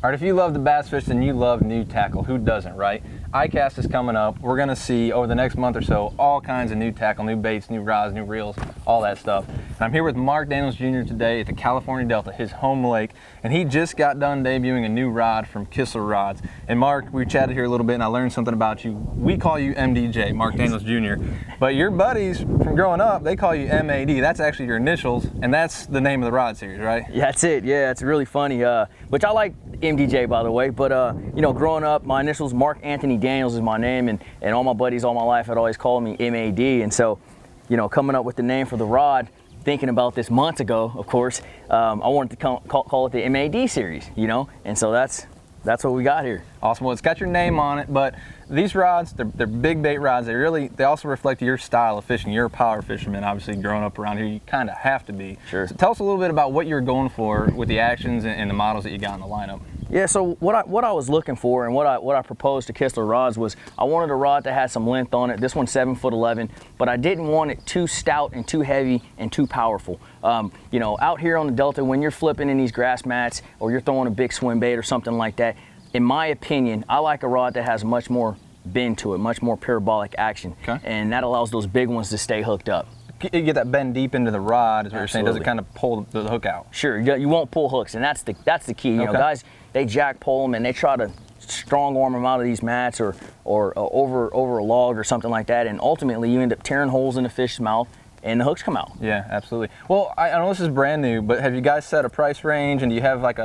All right, if you love the bass fish, then you love new tackle. Who doesn't, right? ICAST is coming up. We're gonna see over the next month or so all kinds of new tackle, new baits, new rods, new reels, all that stuff. And I'm here with Mark Daniels Jr. today at the California Delta, his home lake, and he just got done debuting a new rod from Kistler Rods. And Mark, we chatted here a little bit and I learned something about you. We call you MDJ, Mark Daniels Jr., but your buddies from growing up, they call you M.A.D. That's actually your initials, and that's the name of the rod series, right? Yeah, that's it. Yeah, it's really funny, which I like MDJ, by the way, but you know, growing up, my initials, Mark Anthony Daniels is my name, and all my buddies all my life had always called me M.A.D. And so, you know, coming up with the name for the rod, thinking about this months ago, of course, I wanted to call it the M.A.D. series, you know, and so that's what we got here. Awesome. Well, it's got your name on it, but these rods, they're big bait rods. They also reflect your style of fishing. You're a power fisherman, obviously growing up around here, you kind of have to be. Sure. So tell us a little bit about what you're going for with the actions and the models that you got in the lineup. Yeah, so what I was looking for and what I proposed to Kistler Rods was I wanted a rod that had some length on it. This one's 7'11", but I didn't want it too stout and too heavy and too powerful. You know, out here on the Delta, when you're flipping in these grass mats or you're throwing a big swim bait or something like that, in my opinion, I like a rod that has much more bend to it, much more parabolic action, okay, and that allows those big ones to stay hooked up. You get that bend deep into the rod, is what Absolutely. you're saying. Does it kind of pull the hook out? Sure, you won't pull hooks, and that's the key. You know, guys, they jack pull them and they try to strong arm them out of these mats or over a log or something like that, and ultimately you end up tearing holes in the fish's mouth and the hooks come out. Yeah, absolutely. Well, I know this is brand new, but have you guys set a price range, and do you have like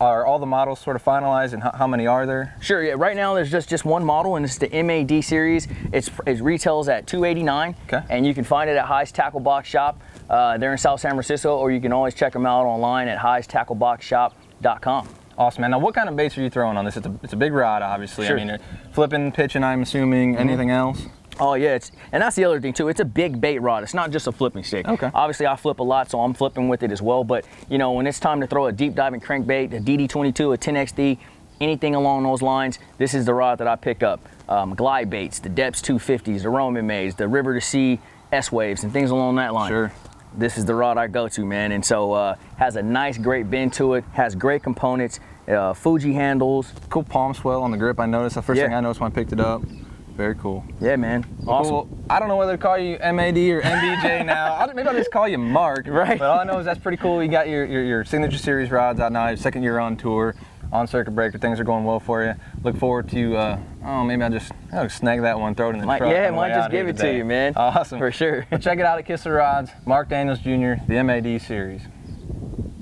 are all the models sort of finalized, and how many are there? Sure, yeah, right now there's just one model, and it's the M.A.D. series. It retails at $289, okay, and you can find it at High's Tackle Box Shop. They're in South San Francisco, or you can always check them out online at highstackleboxshop.com. Awesome, man. Now, what kind of baits are you throwing on this? It's a big rod, obviously. Sure. I mean, you're flipping, pitching, I'm assuming. Anything else? Oh yeah, and that's the other thing too. It's a big bait rod. It's not just a flipping stick. Okay. Obviously, I flip a lot, so I'm flipping with it as well. But you know, when it's time to throw a deep diving crankbait, a DD22, a 10XD, anything along those lines, this is the rod that I pick up. Glide baits, the Depths 250s, the Roman Mays, the River to Sea S-Waves, and things along that line. Sure. This is the rod I go to, man. And so has a nice, great bend to it. Has great components. Fuji handles. Cool palm swell on the grip. I noticed. The first thing I noticed when I picked it up. Very cool. Yeah, man. Awesome. Well, I don't know whether to call you M.A.D. or MDJ now. Maybe I'll just call you Mark. Right. But all I know is that's pretty cool. You got your signature series rods out now. Your second year on tour, on circuit breaker. Things are going well for you. Look forward to, maybe I'll snag that one, throw it in the truck. Yeah, might just give it to you, man. Awesome. For sure. Well, check it out at Kistler Rods. Mark Daniels Jr., the M.A.D. series.